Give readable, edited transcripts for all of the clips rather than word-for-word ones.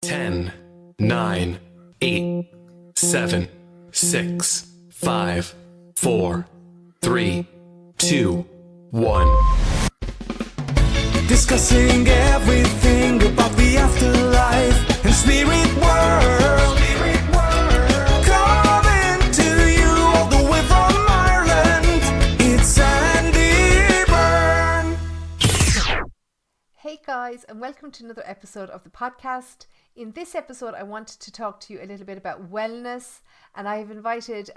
10, 9, 8, 7, 6, 5, 4, 3, 2, 1. Discussing everything about the afterlife and spirit world. Coming to you all the way from Ireland. It's Sandie Byrne. Hey guys, and welcome to another episode of the podcast. In this episode, I wanted to talk to you a little bit about wellness, and I have invited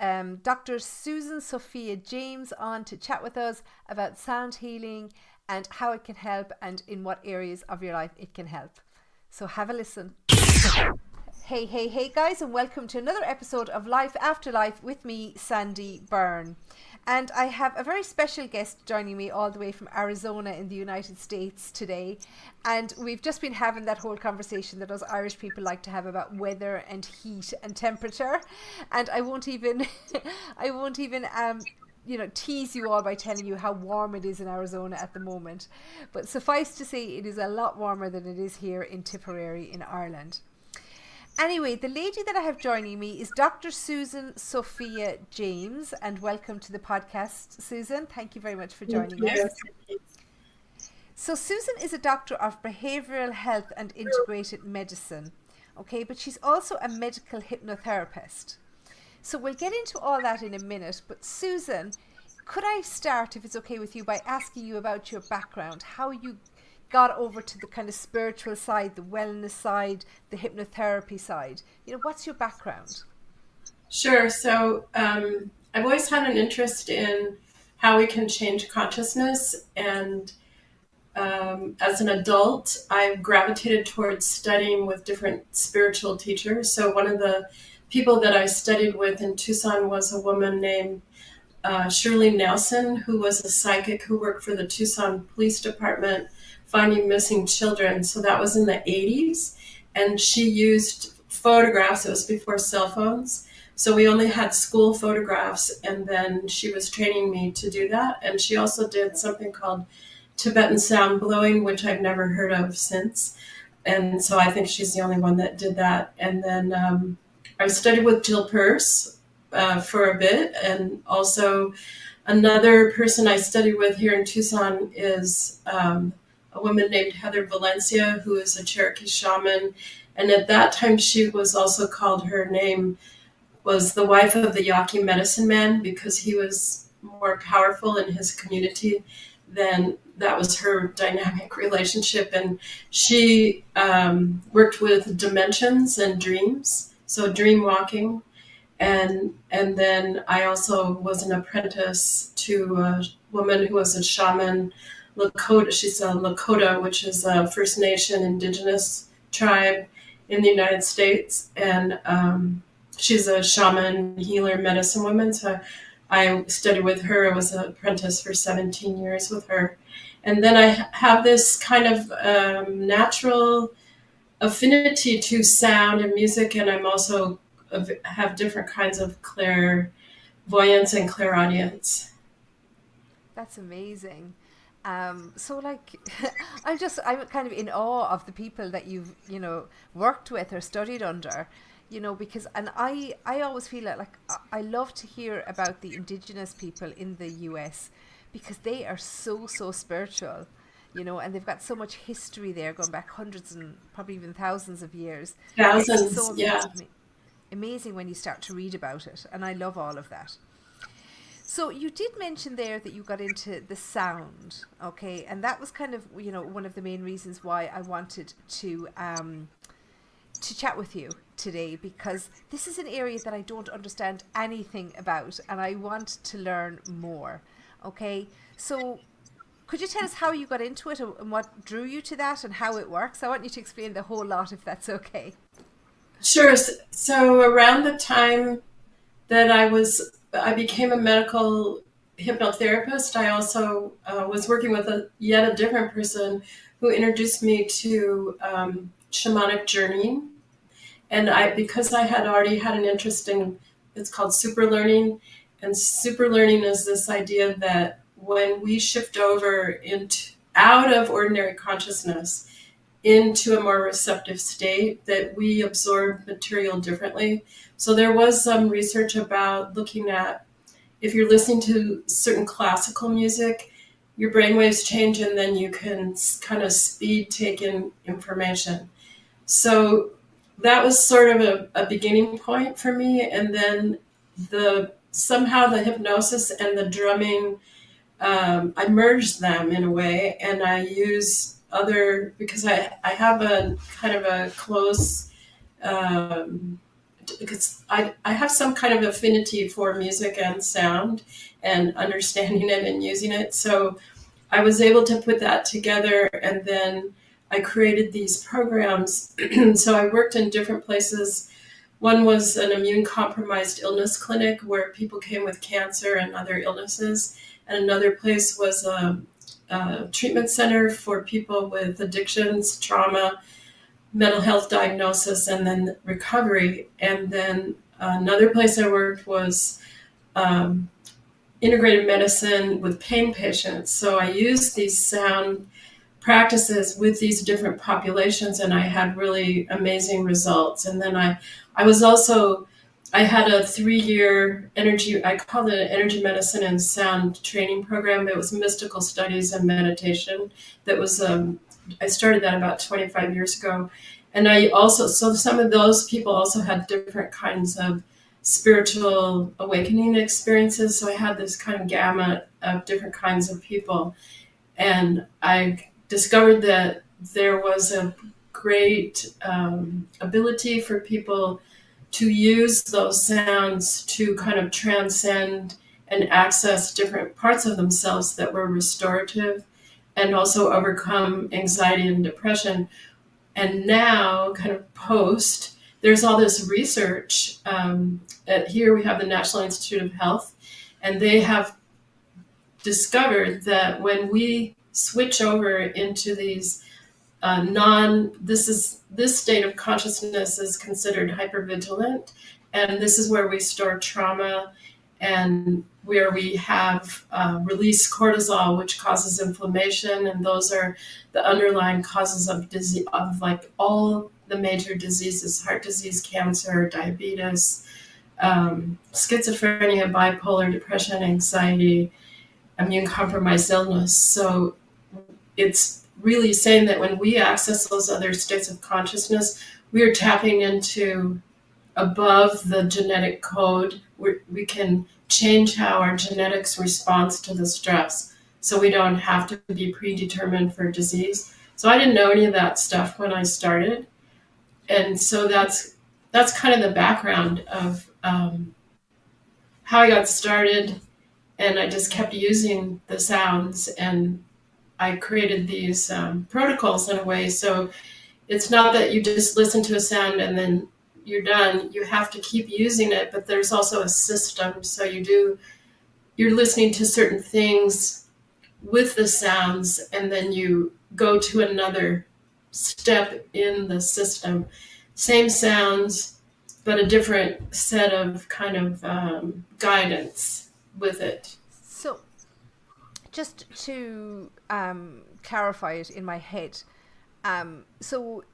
Dr. Susan Sophia James on to chat with us about sound healing and how it can help and in what areas of your life it can help. So have a listen. Hey guys, and welcome to another episode of Life After Life with me, Sandie Byrne. And I have a very special guest joining me all the way from Arizona in the United States today. And we've just been having that whole conversation that us Irish people like to have about weather and heat and temperature. And I won't even tease you all by telling you how warm it is in Arizona at the moment. But suffice to say, it is a lot warmer than it is here in Tipperary in Ireland. Anyway, the lady that I have joining me is Dr. Susan Sophia James, and welcome to the podcast, Susan. Thank you very much for joining us. So Susan is a doctor of behavioral health and integrated medicine, okay, but she's also a medical hypnotherapist. So we'll get into all that in a minute, but Susan, could I start, if it's okay with you, by asking you about your background, how you got over to the kind of spiritual side, the wellness side, the hypnotherapy side? You know, what's your background? Sure. So I've always had an interest in how we can change consciousness. And as an adult, I've gravitated towards studying with different spiritual teachers. So one of the people that I studied with in Tucson was a woman named Shirley Nelson, who was a psychic who worked for the Tucson Police Department finding missing children. So that was in the 80s. And she used photographs. It was before cell phones. So we only had school photographs. And then she was training me to do that. And she also did something called Tibetan sound blowing, which I've never heard of since. And so I think she's the only one that did that. And then I studied with Jill Peirce for a bit. And also another person I studied with here in Tucson is a woman named Heather Valencia, who is a Cherokee shaman. And at that time, she was also called, her name was the wife of the Yaqui medicine man, because he was more powerful in his community than that was her dynamic relationship. And she worked with dimensions and dreams, so dream walking. And then I also was an apprentice to a woman who was a shaman, Lakota. She's a Lakota, which is a First Nation indigenous tribe in the United States. And she's a shaman, healer, medicine woman. So I studied with her. I was an apprentice for 17 years with her. And then I have this kind of natural affinity to sound and music. And I'm also have different kinds of clairvoyance and clairaudience. That's amazing. So like, I'm kind of in awe of the people that you've, worked with or studied under, because, and I always feel like I love to hear about the indigenous people in the US, because they are so spiritual, and they've got so much history there going back hundreds and probably even thousands of years. Thousands, so yeah. Amazing when you start to read about it. And I love all of that. So you did mention there that you got into the sound, okay, and that was kind of one of the main reasons why I wanted to chat with you today, because this is an area that I don't understand anything about, and I want to learn more. Okay, so could you tell us how you got into it and what drew you to that and how it works? I want you to explain the whole lot, if that's okay. Sure. So around the time that I became a medical hypnotherapist, I also was working with yet a different person who introduced me to shamanic journeying. And because I had already had an interest in, it's called super learning. And super learning is this idea that when we shift over out of ordinary consciousness into a more receptive state, that we absorb material differently. So there was some research about looking at if you're listening to certain classical music, your brainwaves change and then you can kind of speed take in information. So that was sort of a beginning point for me. And then somehow the hypnosis and the drumming, I merged them in a way, and I use because I have a kind of a close, because I have some kind of affinity for music and sound and understanding it and using it. So I was able to put that together, and then I created these programs. So I worked in different places. One was an immune compromised illness clinic where people came with cancer and other illnesses. And another place was a treatment center for people with addictions, trauma, mental health diagnosis, and then recovery. And then another place I worked was integrated medicine with pain patients. So I used these sound practices with these different populations, and I had really amazing results. And then I had a 3-year I called it an energy medicine and sound training program. It was mystical studies and meditation. That was, I started that about 25 years ago. And so some of those people also had different kinds of spiritual awakening experiences. So I had this kind of gamut of different kinds of people. And I discovered that there was a great ability for people to use those sounds to kind of transcend and access different parts of themselves that were restorative, and also overcome anxiety and depression. And now, kind of there's all this research. Here we have the National Institute of Health, and they have discovered that when we switch over into these this state of consciousness is considered hypervigilant, and this is where we store trauma and where we have release cortisol, which causes inflammation, and those are the underlying causes of disease, of like all the major diseases: heart disease, cancer, diabetes, schizophrenia, bipolar depression, anxiety, immune compromised illness. So it's really saying that when we access those other states of consciousness, we are tapping into above the genetic code. We can change how our genetics responds to the stress, so we don't have to be predetermined for disease. So I didn't know any of that stuff when I started. And so that's kind of the background of how I got started. And I just kept using the sounds, and I created these protocols in a way. So it's not that you just listen to a sound and then you're done. You have to keep using it, but there's also a system. So you're listening to certain things with the sounds, and then you go to another step in the system. Same sounds, but a different set of kind of guidance with it. So, just to clarify it in my head, so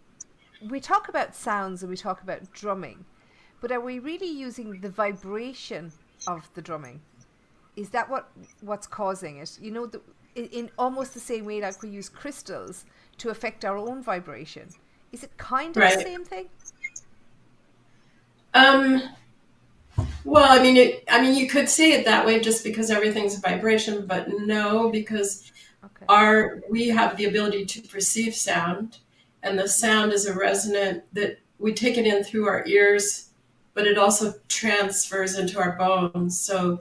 we talk about sounds and we talk about drumming, but are we really using the vibration of the drumming? Is that what's causing it? You know, in almost the same way like we use crystals to affect our own vibration. Is it kind of the same thing? Well, I mean, you could say it that way just because everything's a vibration, but no, because we have the ability to perceive sound, and the sound is a resonant that we take it in through our ears, but it also transfers into our bones. So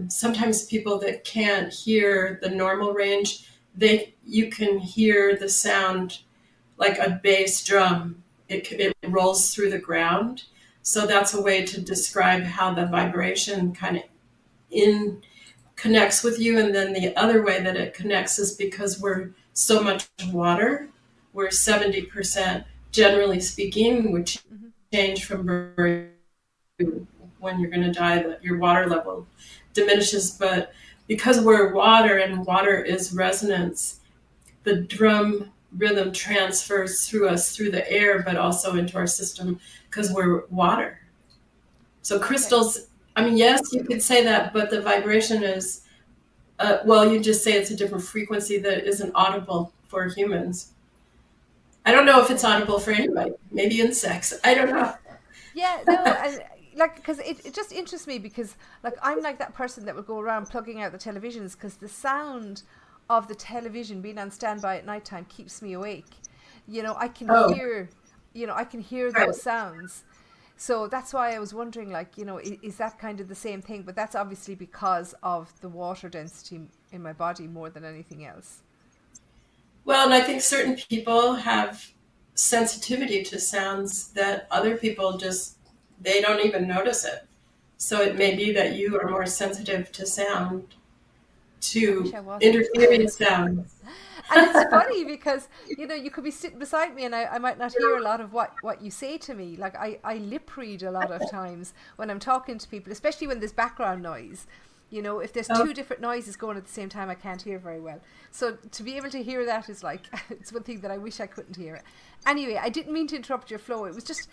sometimes people that can't hear the normal range, you can hear the sound like a bass drum. It rolls through the ground. So that's a way to describe how the vibration kind of connects with you. And then the other way that it connects is because we're so much water. We're 70%, generally speaking, which change from birth when you're going to die, your water level diminishes. But because we're water and water is resonance, the drum rhythm transfers through us through the air, but also into our system because we're water. So crystals, I mean, yes, you could say that, but the vibration is, well, you just say it's a different frequency that isn't audible for humans. I don't know if it's audible for anybody. Maybe insects. I don't know. Yeah, no, and like, because it just interests me because, like, I'm like that person that would go around plugging out the televisions because the sound of the television being on standby at nighttime keeps me awake. I can Oh, hear, I can hear right. those sounds. So that's why I was wondering, like, is that kind of the same thing? But that's obviously because of the water density in my body more than anything else. Well, and I think certain people have sensitivity to sounds that other people just, they don't even notice it. So it may be that you are more sensitive to sound, I wish to I wasn't. interfering sound. And it's funny because you could be sitting beside me and I might not hear a lot of what you say to me. Like I lip read a lot of times when I'm talking to people, especially when there's background noise. If there's Oh, two different noises going at the same time, I can't hear very well. So to be able to hear that is like, it's one thing that I wish I couldn't hear. Anyway, I didn't mean to interrupt your flow. It's just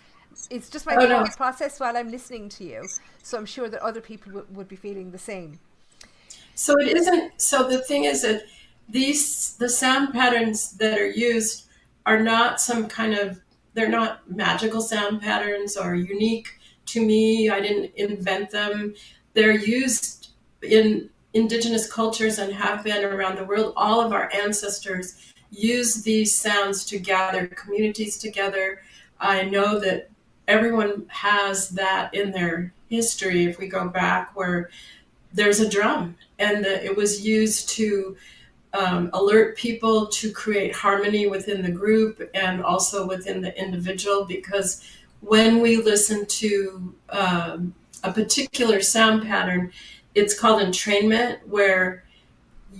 my oh no. thought process while I'm listening to you. So I'm sure that other people would be feeling the same. So it isn't, so the thing is that the sound patterns that are used are not some kind of, they're not magical sound patterns or unique to me. I didn't invent them. They're used in indigenous cultures and have been around the world. All of our ancestors use these sounds to gather communities together. I know that everyone has that in their history if we go back where there's a drum and it was used to alert people to create harmony within the group and also within the individual, because when we listen to a particular sound pattern, it's called entrainment, where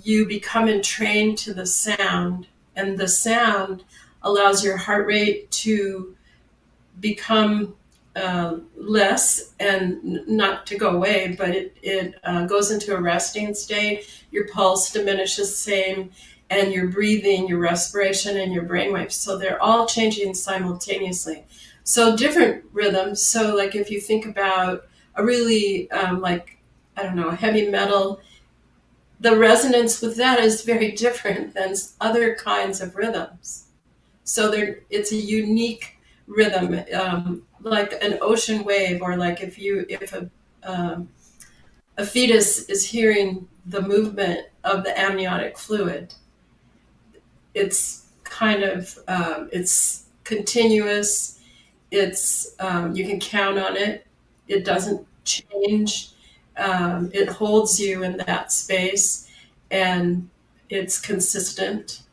you become entrained to the sound, and the sound allows your heart rate to become less and not to go away, but it goes into a resting state. Your pulse diminishes same, and your breathing, your respiration, and your brainwaves. So they're all changing simultaneously. So different rhythms. So like if you think about a really like, I don't know, heavy metal, the resonance with that is very different than other kinds of rhythms. So it's a unique rhythm, like an ocean wave, or like if a fetus is hearing the movement of the amniotic fluid, it's kind of it's continuous. It's you can count on it. It doesn't change. It holds you in that space, and it's consistent.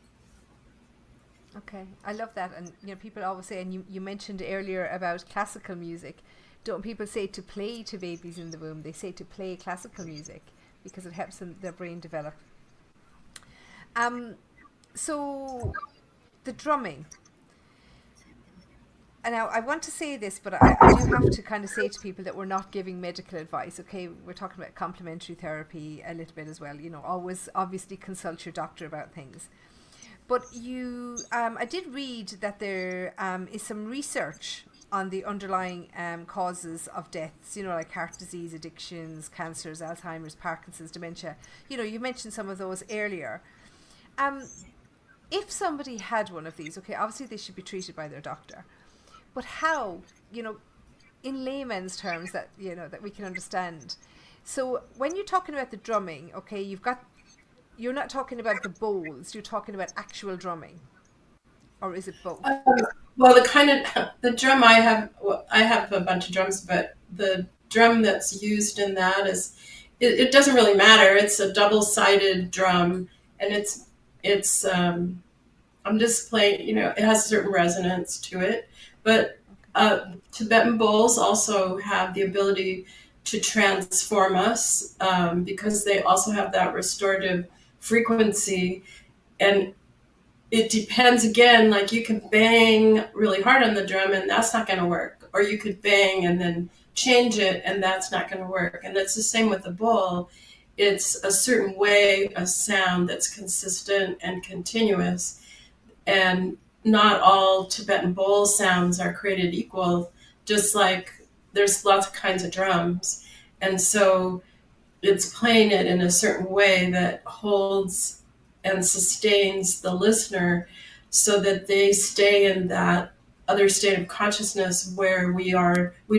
Okay, I love that. And people always say, and you mentioned earlier about classical music. Don't people say to play to babies in the womb? They say to play classical music because it helps their brain develop. Um, so the drumming. And now I want to say this, but I do have to kind of say to people that we're not giving medical advice. Okay, we're talking about complementary therapy a little bit as well. Always obviously consult your doctor about things. But I did read that there is some research on the underlying causes of deaths, like heart disease, addictions, cancers, Alzheimer's, Parkinson's, dementia. You mentioned some of those earlier. Um, if somebody had one of these, okay, obviously they should be treated by their doctor. But how, in layman's terms that, that we can understand. So when you're talking about the drumming, okay, you're not talking about the bowls, you're talking about actual drumming. Or is it both? Well, the drum I have, well, I have a bunch of drums, but the drum that's used in that is, it doesn't really matter. It's a double-sided drum, and it's I'm just playing. It has a certain resonance to it, but Tibetan bowls also have the ability to transform us because they also have that restorative frequency, and it depends again, like you can bang really hard on the drum and that's not going to work, or you could bang and then change it and that's not going to work. And it's the same with the bowl. It's a certain way, a sound that's consistent and continuous, And not all Tibetan bowl sounds are created equal, just like there's lots of kinds of drums. And so it's playing it in a certain way that holds and sustains the listener so that they stay in that other state of consciousness where we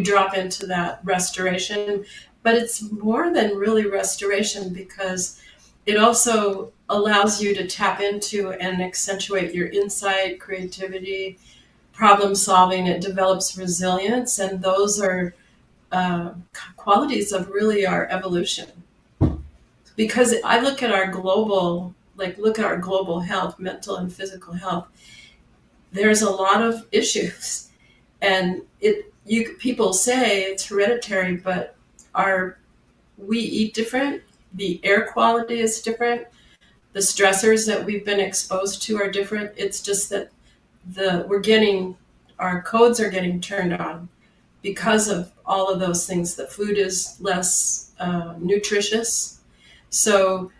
drop into that restoration. But it's more than really restoration, because it also allows you to tap into and accentuate your insight, creativity, problem solving. It develops resilience, and those are uh, qualities of really our evolution. Because I look at our global health, mental and physical health. There's a lot of issues, and people say it's hereditary, but our we eat different. The air quality is different. The stressors that we've been exposed to are different. It's just that our codes are getting turned on because of all of those things. The food is less nutritious, so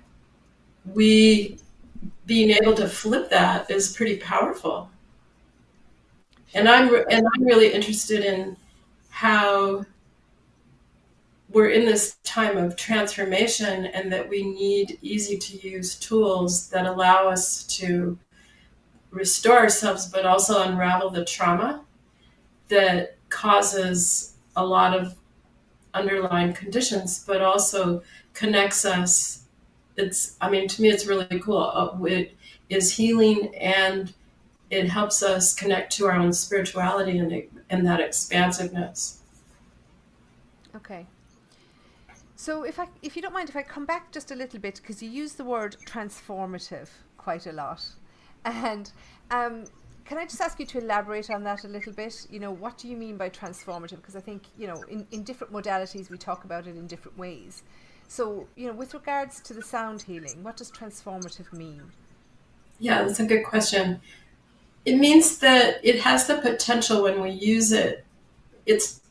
we being able to flip that is pretty powerful. And I'm really interested in how we're in this time of transformation, and that we need easy to use tools that allow us to restore ourselves, but also unravel the trauma that causes a lot of underlying conditions, but also connects us. To me, it's really cool. It is healing, and it helps us connect to our own spirituality and that expansiveness. Okay. So if you don't mind, if I come back just a little bit, because you use the word transformative quite a lot, and can I just ask you to elaborate on that a little bit? What do you mean by transformative? Because I think, in different modalities we talk about it in different ways. So, with regards to the sound healing, what does transformative mean? Yeah, that's a good question. It means that it has the potential when we use it. It's,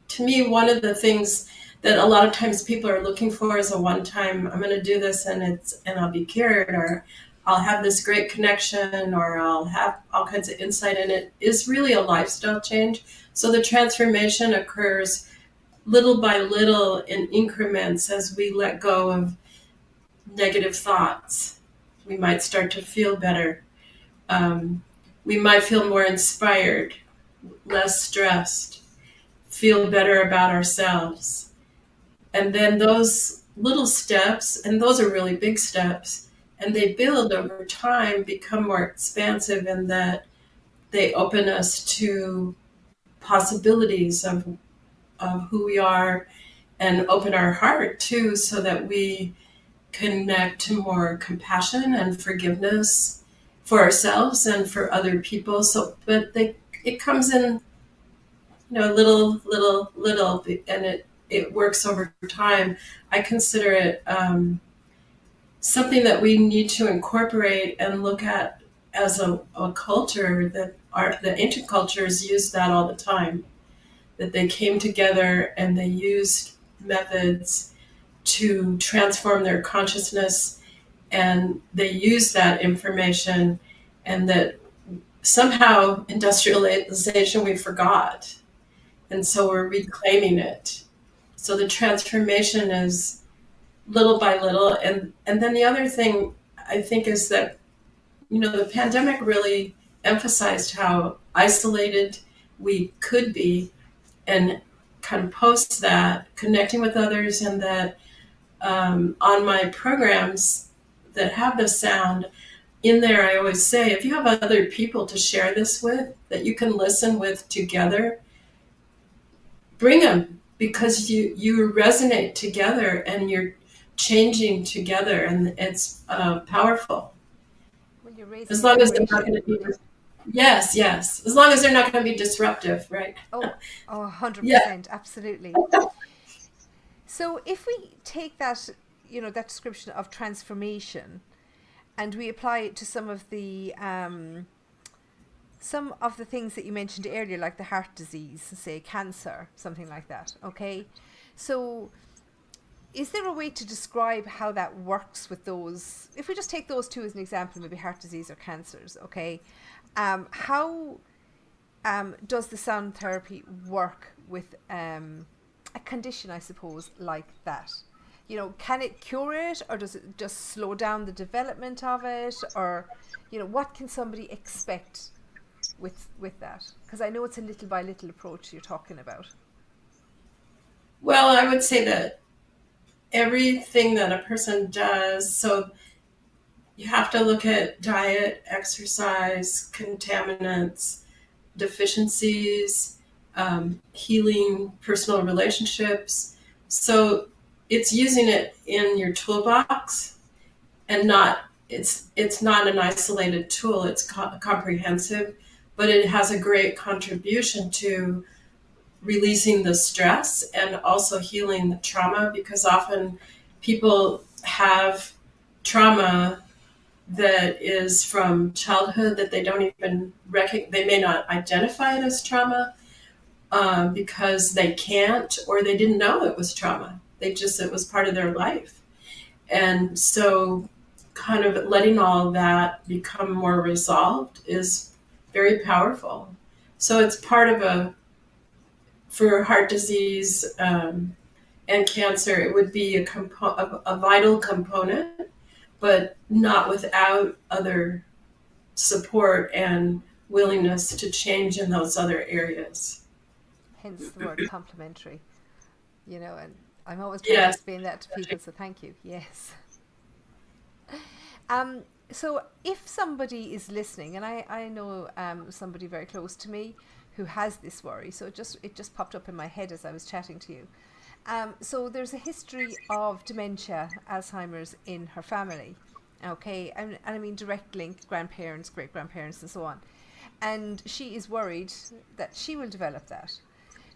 to me, one of the things that a lot of times people are looking for is a one-time, I'm going to do this and I'll be cured, or I'll have this great connection, or I'll have all kinds of insight. And it is really a lifestyle change. So the transformation occurs little by little in increments as we let go of negative thoughts. We might start to feel better. We might feel more inspired, less stressed, feel better about ourselves. And then those little steps, and those are really big steps, and they build over time, become more expansive, in that they open us to possibilities of who we are, and open our heart too, so that we connect to more compassion and forgiveness for ourselves and for other people. It comes in, little, and it works over time. I consider it something that we need to incorporate and look at as a culture, that the ancient cultures used that all the time, that they came together and they used methods to transform their consciousness, and they used that information, and that somehow industrialization we forgot, and so we're reclaiming it. So the transformation is little by little. And then the other thing I think is that, the pandemic really emphasized how isolated we could be, and kind of post that, connecting with others, and that on my programs that have the sound in there, I always say, if you have other people to share this with, that you can listen with together, bring them, because you resonate together and you're changing together, and it's powerful. When you're raising As long as they're not vibration. going to be, yes, as long as they're not going to be disruptive, right? Oh, 100%, Yeah. absolutely. So if we take that, that description of transformation, and we apply it to some of the things that you mentioned earlier, like the heart disease, say cancer, something like that. Okay, so is there a way to describe how that works with those? If we just take those two as an example, maybe heart disease or cancers, okay? How does the sound therapy work with a condition, I suppose, like that? You know, can it cure it, or does it just slow down the development of it? Or, you know, what can somebody expect with that? Because I know it's a little by little approach you're talking about. Well, I would say that everything that a person does, so you have to look at diet, exercise, contaminants, deficiencies, healing personal relationships. So it's using it in your toolbox, and it's not an isolated tool. It's comprehensive, but it has a great contribution to releasing the stress and also healing the trauma, because often people have trauma that is from childhood that they don't even they may not identify it as trauma, because they can't, or they didn't know it was trauma. It was part of their life. And so kind of letting all that become more resolved is very powerful. So it's part of for heart disease and cancer, it would be a vital component, but not without other support and willingness to change in those other areas. Hence the word complementary, you know, and I'm always trying to explain that to people, so thank you. Yes. So if somebody is listening, and I know somebody very close to me who has this worry, so it just popped up in my head as I was chatting to you. So there's a history of dementia, Alzheimer's in her family, okay, and I mean direct link, grandparents, great grandparents, and so on. And she is worried that she will develop that.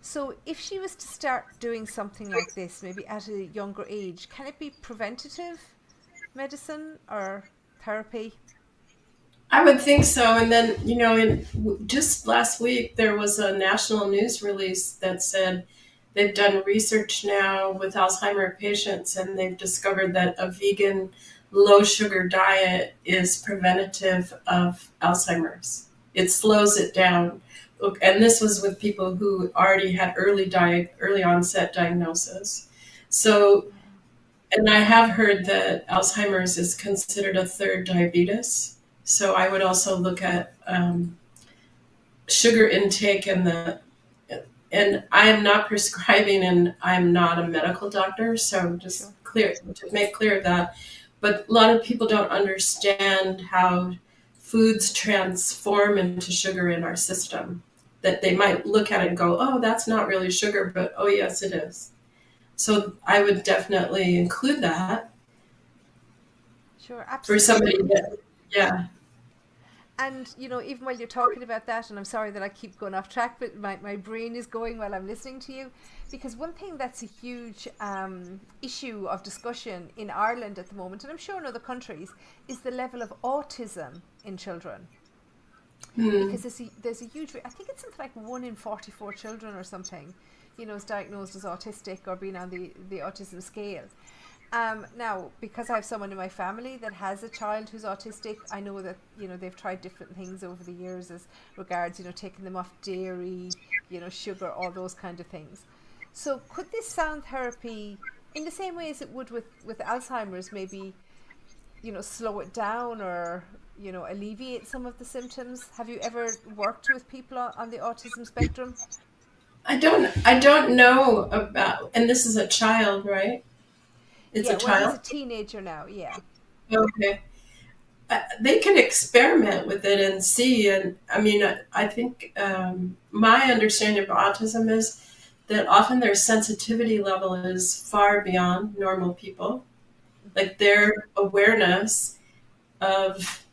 So if she was to start doing something like this, maybe at a younger age, can it be preventative medicine or therapy? I would think so. And then, you know, just last week, there was a national news release that said they've done research now with Alzheimer patients, and they've discovered that a vegan, low sugar diet is preventative of Alzheimer's. It slows it down. And this was with people who already had early onset diagnosis. So, and I have heard that Alzheimer's is considered a third diabetes. So I would also look at sugar intake and I am not prescribing, and I'm not a medical doctor, so just to make clear that. But a lot of people don't understand how foods transform into sugar in our system. That they might look at it and go, oh, that's not really sugar, but oh yes, it is. So I would definitely include that. Sure, absolutely. For somebody that, yeah. And, you know, even while you're talking about that, and I'm sorry that I keep going off track, but my brain is going while I'm listening to you, because one thing that's a huge issue of discussion in Ireland at the moment, and I'm sure in other countries, is the level of autism in children. Because there's a huge, I think it's something like 1 in 44 children or something, you know, is diagnosed as autistic or being on the autism scale. Now, because I have someone in my family that has a child who's autistic, I know that, you know, they've tried different things over the years as regards, you know, taking them off dairy, you know, sugar, all those kind of things. So could this sound therapy, in the same way as it would with Alzheimer's, maybe, you know, slow it down or, you know, alleviate some of the symptoms? Have you ever worked with people on the autism spectrum? I don't know about, and this is a child, right? It's a child? He's a teenager now, yeah. Okay. They can experiment with it and see. And I mean, I think my understanding of autism is that often their sensitivity level is far beyond normal people. Like their awareness of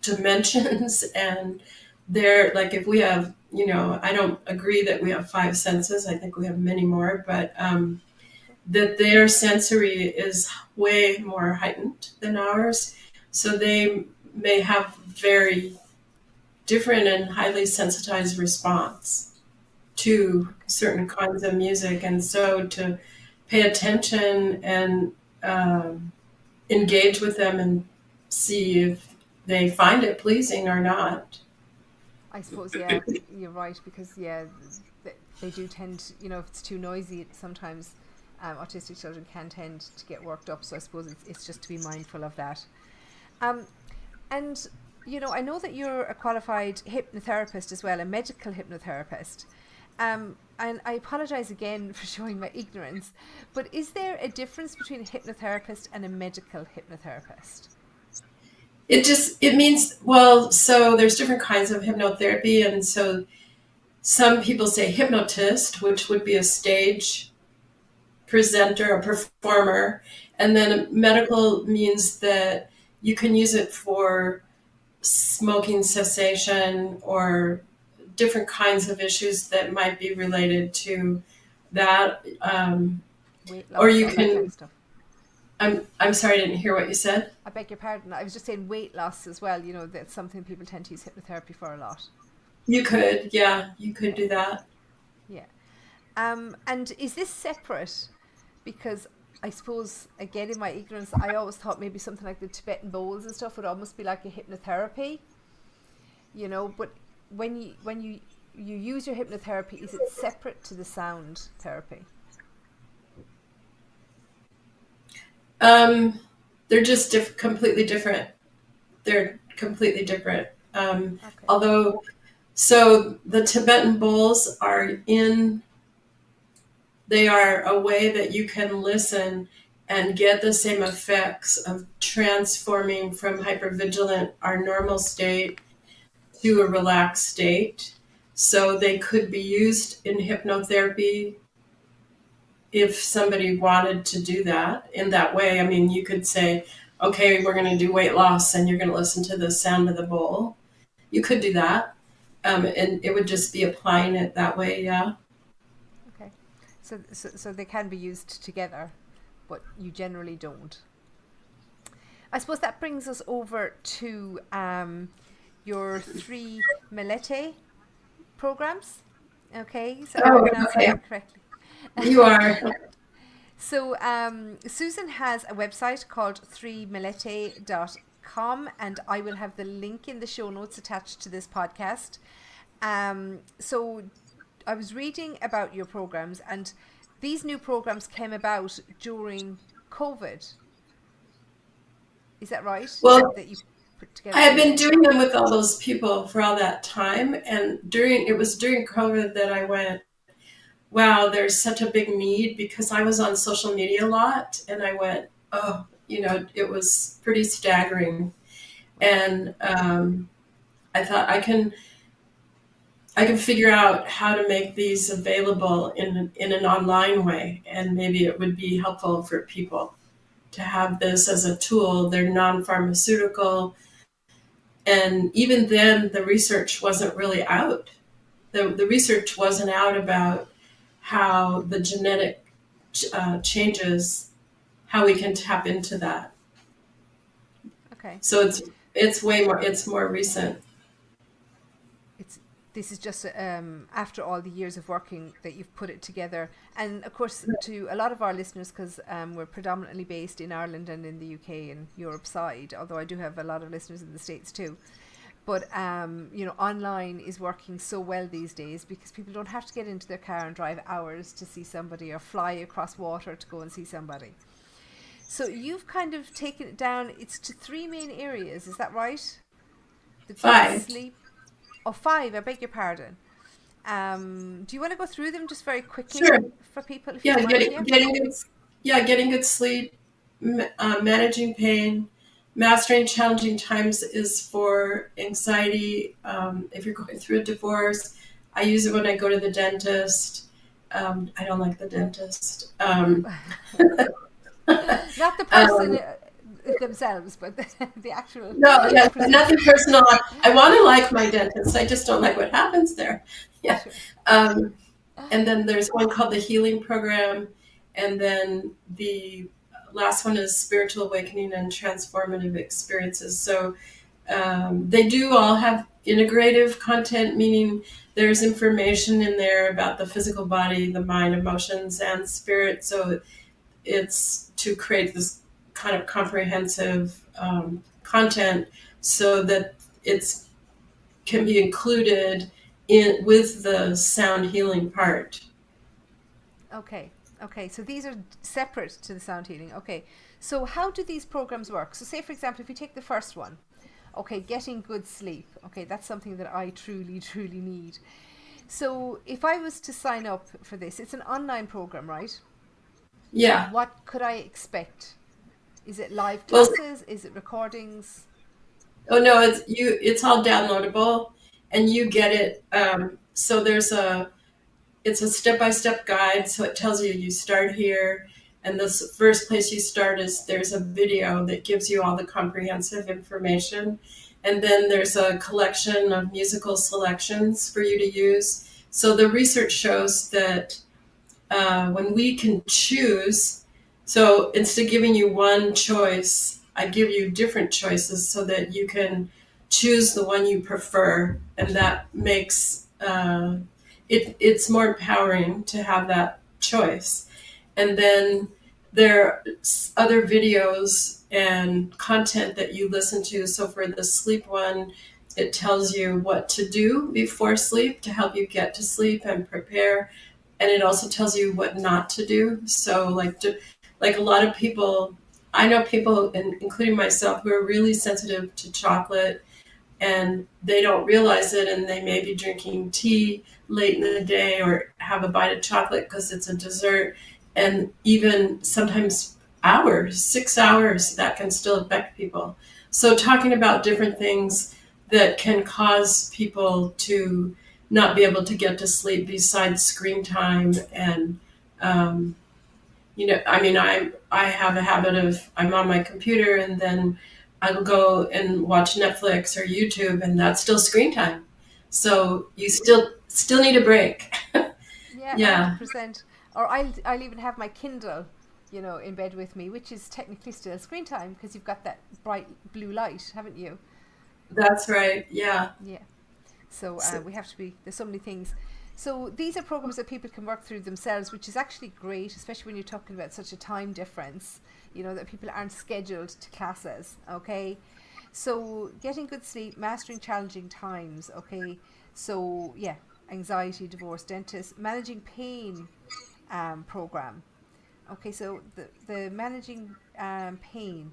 dimensions and their, like if we have, you know, I don't agree that we have 5 senses. I think we have many more, but that their sensory is way more heightened than ours. So they may have very different and highly sensitized response to certain kinds of music. And so to pay attention and engage with them and see if they find it pleasing or not. I suppose, yeah, you're right, because they do tend, if it's too noisy, sometimes autistic children can tend to get worked up. So I suppose it's just to be mindful of that. And I know that you're a qualified hypnotherapist as well, a medical hypnotherapist. And I apologize again for showing my ignorance, but is there a difference between a hypnotherapist and a medical hypnotherapist? It means, well, so there's different kinds of hypnotherapy. And so some people say hypnotist, which would be a stage presenter, a performer. And then medical means that you can use it for smoking cessation or different kinds of issues that might be related to that. Weight loss, Or you all that kind can, of stuff. I'm sorry, I didn't hear what you said. I beg your pardon. I was just saying weight loss as well. That's something people tend to use hypnotherapy for a lot. You could do that. Yeah. And is this separate? Because I suppose, again, in my ignorance, I always thought maybe something like the Tibetan bowls and stuff would almost be like a hypnotherapy. But when you use your hypnotherapy, is it separate to the sound therapy? They're just completely different. They're completely different. Okay. Although, so the Tibetan bowls they are a way that you can listen and get the same effects of transforming from hypervigilant, our normal state, to a relaxed state. So they could be used in hypnotherapy if somebody wanted to do that in that way. I mean, you could say, okay, we're going to do weight loss and you're going to listen to the sound of the bowl. You could do that. And it would just be applying it that way, yeah. Okay. So they can be used together, but you generally don't. I suppose that brings us over to your 3 Melete programs. Okay, so I'm pronouncing that correctly. You are. So Susan has a website called 3melete.com, and I will have the link in the show notes attached to this podcast. So I was reading about your programs, and these new programs came about during COVID. Is that right? Well, that you put together? I have been doing them with all those people for all that time, and it was during COVID that I went, wow, there's such a big need, because I was on social media a lot, and I went, oh, it was pretty staggering. And I thought I can figure out how to make these available in an online way, and maybe it would be helpful for people to have this as a tool. They're non-pharmaceutical, and even then the research wasn't really out. The research wasn't out about how the genetic changes, how we can tap into that. Okay. So it's more recent. This is just after all the years of working that you've put it together. And of course, to a lot of our listeners, because we're predominantly based in Ireland and in the UK and Europe side, although I do have a lot of listeners in the States too. But, online is working so well these days, because people don't have to get into their car and drive hours to see somebody, or fly across water to go and see somebody. So you've kind of taken it down. It's to 3 main areas. Is that right? 5. Sleep. Oh, 5. I beg your pardon. Do you want to go through them just very quickly? Sure. For people? If Yeah, you getting good sleep, managing pain. Mastering challenging times is for anxiety. If you're going through a divorce, I use it when I go to the dentist. I don't like the dentist. Not the person themselves, but the actual. No, yeah, nothing personal. I want to like my dentist. I just don't like what happens there. Yeah. Sure. And then there's one called the Healing Program, and then the last one is Spiritual Awakening and Transformative Experiences. So they do all have integrative content, meaning there's information in there about the physical body, the mind, emotions, and spirit. So it's to create this kind of comprehensive content so that it's can be included in with the sound healing part. Okay. Okay. So these are separate to the sound healing. Okay. So how do these programs work? So say, for example, if you take the first one, okay, getting good sleep. Okay, that's something that I truly, truly need. So if I was to sign up for this, it's an online program, right? Yeah. What could I expect? Is it live Well, classes? Is it recordings? oh no, it's all downloadable, and you get it. So it's a step-by-step guide. So it tells you you start here, and this first place you start is there's a video that gives you all the comprehensive information, and then there's a collection of musical selections for you to use. So the research shows that when we can choose, so instead of giving you one choice, I give you different choices so that you can choose the one you prefer, and that makes it's more empowering to have that choice. And then there are other videos and content that you listen to. So for the sleep one, it tells you what to do before sleep to help you get to sleep and prepare. And it also tells you what not to do. So like a lot of people, I know people, including myself, who are really sensitive to chocolate, and they don't realize it, and they may be drinking tea late in the day or have a bite of chocolate because it's a dessert, and even sometimes hours, 6 hours, that can still affect people. So talking about different things that can cause people to not be able to get to sleep besides screen time. And I mean, I have a habit of I'm on my computer, and then I'll go and watch Netflix or YouTube, and that's still screen time. So you still need a break. Yeah, Yeah, 100%. Or I'll even have my Kindle, in bed with me, which is technically still screen time because you've got that bright blue light, haven't you? that's right. Yeah. Yeah. So So, we have to be, there's so many things. So these are programs that people can work through themselves, which is actually great, especially when you're talking about such a time difference, that people aren't scheduled to classes, okay? So getting good sleep, mastering challenging times, okay? So yeah, anxiety, divorce, dentist, managing pain program. Okay, so the managing pain,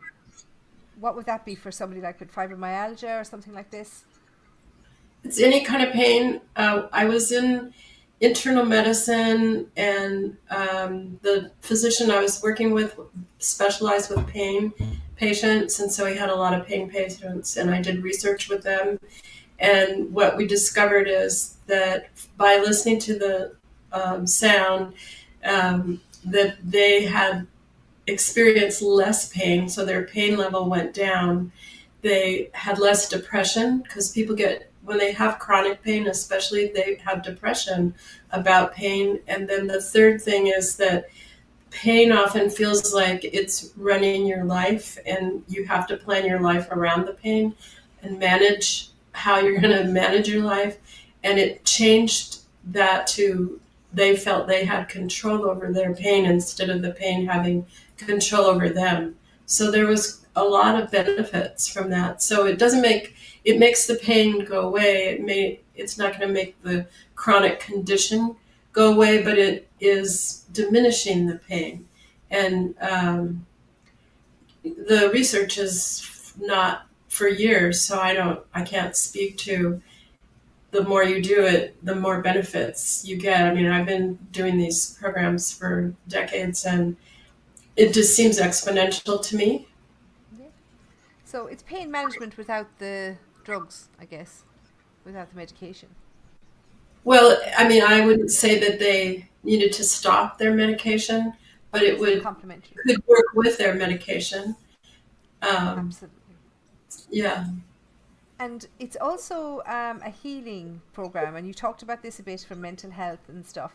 what would that be for somebody like with fibromyalgia or something like this? it's any kind of pain. I was in internal medicine, and the physician I was working with specialized with pain patients, and so he had a lot of pain patients, and I did research with them. And what we discovered is that by listening to the sound, that they had experienced less pain, so their pain level went down. They had less depression because people get, when they have chronic pain, especially, they have depression about pain. And then the third thing is that pain often feels like it's running your life, and you have to plan your life around the pain and manage how you're going to manage your life. And it changed that to they felt they had control over their pain instead of the pain having control over them. So there was a lot of benefits from that. So it makes the pain go away. It's not going to make the chronic condition go away, but it is diminishing the pain. And the research is not for years, so I can't speak to the more you do it, the more benefits you get. I mean, I've been doing these programs for decades, and it just seems exponential to me. Yeah. So it's pain management without the drugs, I guess, without the medication. Well, I mean, I wouldn't say that they needed to stop their medication, but it It's would complementary. could work with their medication. Um, Absolutely. yeah. And it's also a healing program, and you talked about this a bit for mental health and stuff,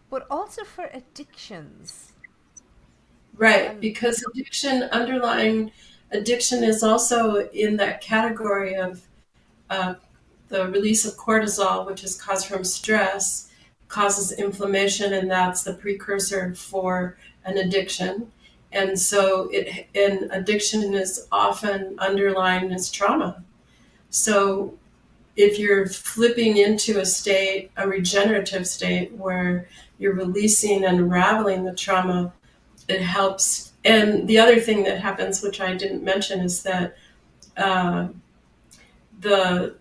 but also for addictions. Right, And because underlying addiction is also in that category of uh, the release of cortisol, which is caused from stress, causes inflammation, and that's the precursor for an addiction. And so an addiction is often underlying as trauma. So if you're flipping into a state, a regenerative state, where you're releasing and unraveling the trauma, it helps. And the other thing that happens, which I didn't mention, is that uh, the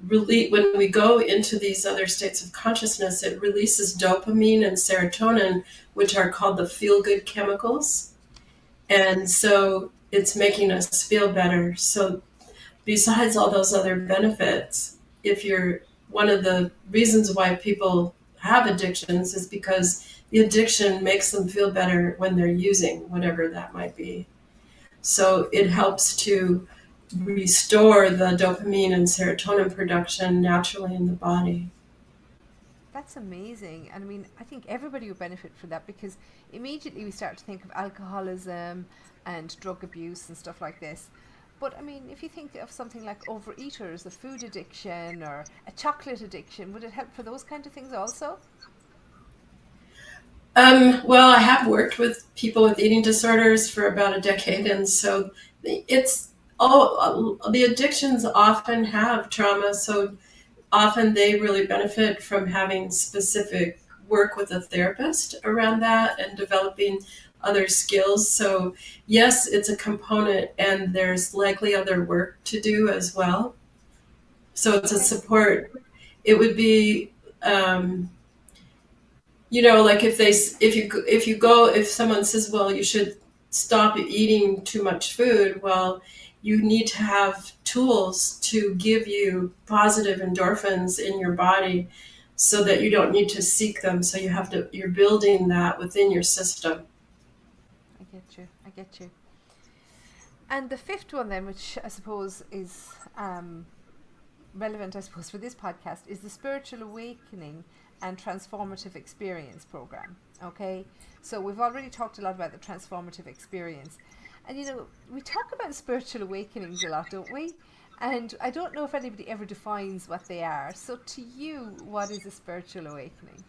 when we go into these other states of consciousness, it releases dopamine and serotonin, which are called the feel-good chemicals. And so it's making us feel better. So besides all those other benefits, if you're one of the reasons why people have addictions is because the addiction makes them feel better when they're using whatever that might be. So it helps to restore the dopamine and serotonin production naturally in the body. That's amazing. And I mean, I think everybody would benefit from that, because immediately we start to think of alcoholism and drug abuse and stuff like this. But I mean, if you think of something like overeaters, a food addiction or a chocolate addiction, would it help for those kind of things also? Well, I have worked with people with eating disorders for about a decade, and so it's the addictions often have trauma, so often they really benefit from having specific work with a therapist around that and developing other skills. So yes, it's a component, and there's likely other work to do as well. So it's a Okay. support. It would be, like if someone says, well, you should stop eating too much food. Well, you need to have tools to give you positive endorphins in your body so that you don't need to seek them. So you're building that within your system. I get you. I get you. And the fifth one, then, which I suppose is relevant, I suppose, for this podcast, is the Spiritual Awakening and Transformative Experience program. Okay, so we've already talked a lot about the transformative experience, and we talk about spiritual awakenings a lot, don't we? And I don't know if anybody ever defines what they are. So to you, what is a spiritual awakening?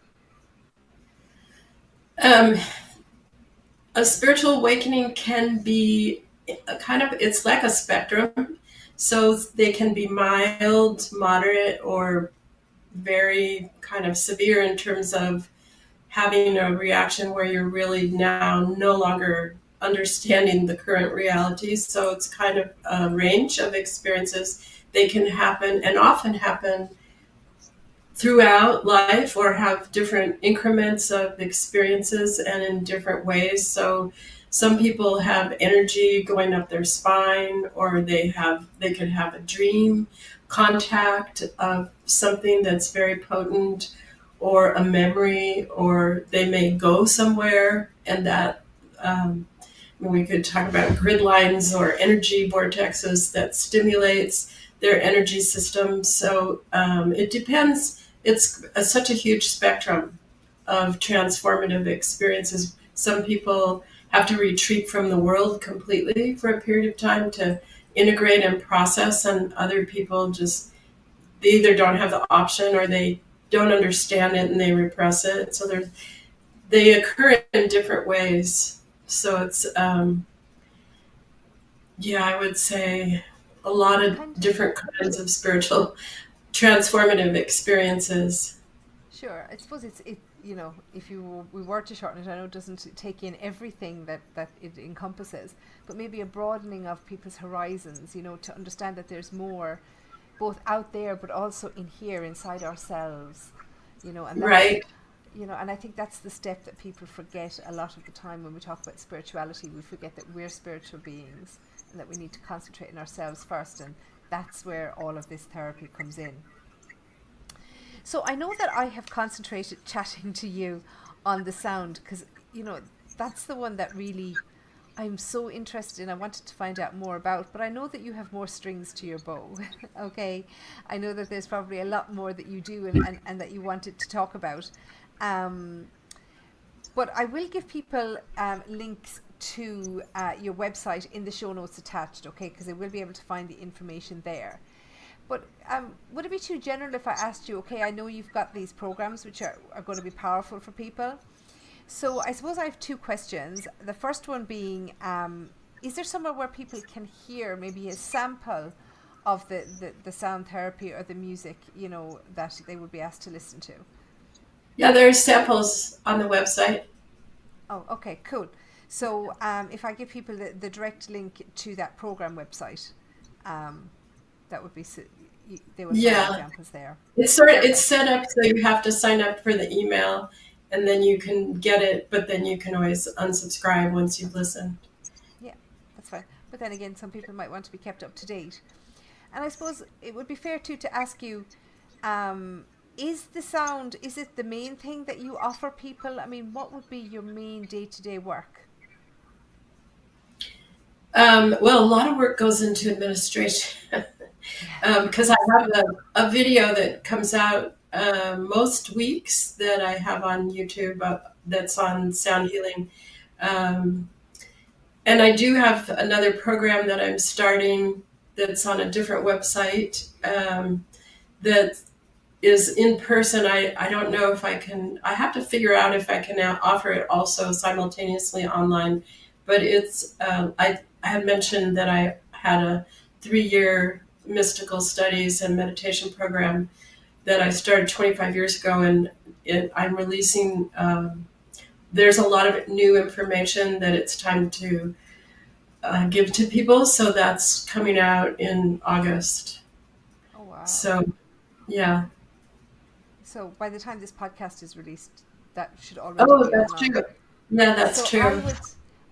Um, a spiritual awakening can be it's like a spectrum. So they can be mild, moderate, or very kind of severe in terms of having a reaction where you're really now no longer understanding the current reality. So it's kind of a range of experiences. They can happen and often happen throughout life or have different increments of experiences and in different ways. So some people have energy going up their spine, or they could have a dream contact of something that's very potent, or a memory, or they may go somewhere, and that we could talk about grid lines or energy vortexes that stimulates their energy system. So it depends. It's such a huge spectrum of transformative experiences. Some people have to retreat from the world completely for a period of time to integrate and process, and other people they either don't have the option or they don't understand it and they repress it. So they occur in different ways. So it's I would say a lot of Kind different kinds of spiritual transformative experiences. Sure. I suppose if we were to shorten it, I know it doesn't take in everything that it encompasses, but maybe a broadening of people's horizons, to understand that there's more both out there but also in here inside ourselves, and that's, Right. and I think that's the step that people forget a lot of the time when we talk about spirituality. We forget that we're spiritual beings and that we need to concentrate on ourselves first, and that's where all of this therapy comes in. So I know that I have concentrated chatting to you on the sound because, that's the one that really I'm so interested in. I wanted to find out more about, but I know that you have more strings to your bow. Okay. I know that there's probably a lot more that you do and that you wanted to talk about. But I will give people links to your website in the show notes attached, okay, because they will be able to find the information there. But would it be too general if I asked you, okay, I know you've got these programs which are going to be powerful for people. So I suppose I have two questions. The first one being, is there somewhere where people can hear maybe a sample of the sound therapy or the music, you know, that they would be asked to listen to? Yeah, there's samples on the website. Oh, okay, cool. So if I give people the direct link to that program website, that would be, they would find examples there. It's set up so you have to sign up for the email, and then you can get it, but then you can always unsubscribe once you've listened. Yeah, that's fine. But then again, some people might want to be kept up to date. And I suppose it would be fair to ask you, is the sound, is it the main thing that you offer people? I mean, what would be your main day-to-day work? Well, a lot of work goes into administration because I have a video that comes out most weeks that I have on YouTube that's on sound healing. And I do have another program that I'm starting that's on a different website that is in person. I don't know if I can, I have to figure out if I can now offer it also simultaneously online. But it's, I had mentioned that I had a 3-year mystical studies and meditation program that I started 25 years ago, and I'm releasing, there's a lot of new information that it's time to give to people. So that's coming out in August. Oh, wow. So, yeah. So by the time this podcast is released, that should already be that's online. true. Yeah, that's So true.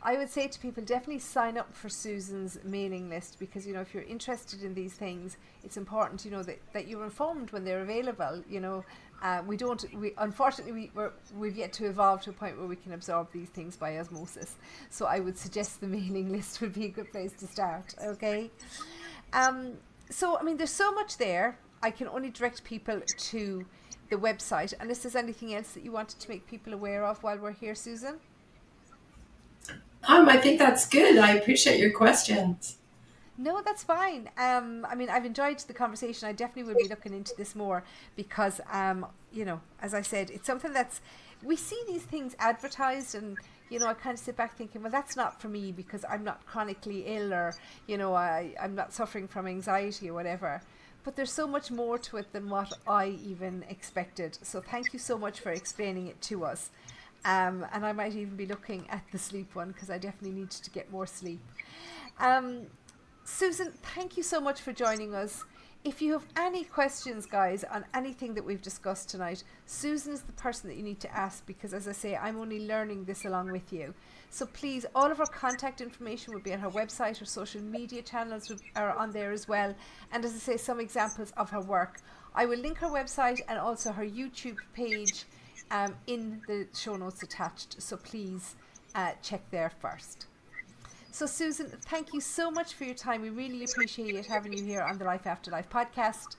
I would say to people, definitely sign up for Susan's mailing list, because, you know, if you're interested in these things, it's important, you know, that you're informed when they're available. You know, unfortunately, we've yet to evolve to a point where we can absorb these things by osmosis. So I would suggest the mailing list would be a good place to start. Okay. So, I mean, there's so much there. I can only direct people to the website, unless there's anything else that you wanted to make people aware of while we're here, Susan. I think that's good. I appreciate your questions. No, that's fine. I mean, I've enjoyed the conversation. I definitely will be looking into this more because, you know, as I said, it's something we see these things advertised, and, you know, I kind of sit back thinking, well, that's not for me because I'm not chronically ill, or, you know, I'm not suffering from anxiety or whatever. But there's so much more to it than what I even expected. So thank you so much for explaining it to us. And I might even be looking at the sleep one, because I definitely need to get more sleep. Susan, thank you so much for joining us. If you have any questions, guys, on anything that we've discussed tonight, Susan is the person that you need to ask, because, as I say, I'm only learning this along with you. So please, all of our contact information will be on her website. Her social media channels are on there as well. And as I say, some examples of her work. I will link her website and also her YouTube page in the show notes attached. So please check there first. So Susan, thank you so much for your time. We really appreciate having you here on the Life After Life podcast.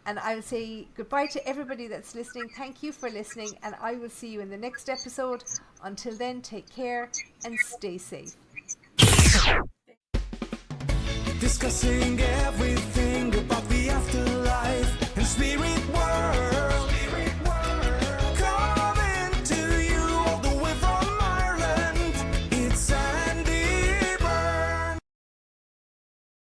And I'll say goodbye to everybody that's listening. Thank you for listening, and I will see you in the next episode. Until then, take care and stay safe. Discussing everything about the afterlife and spirit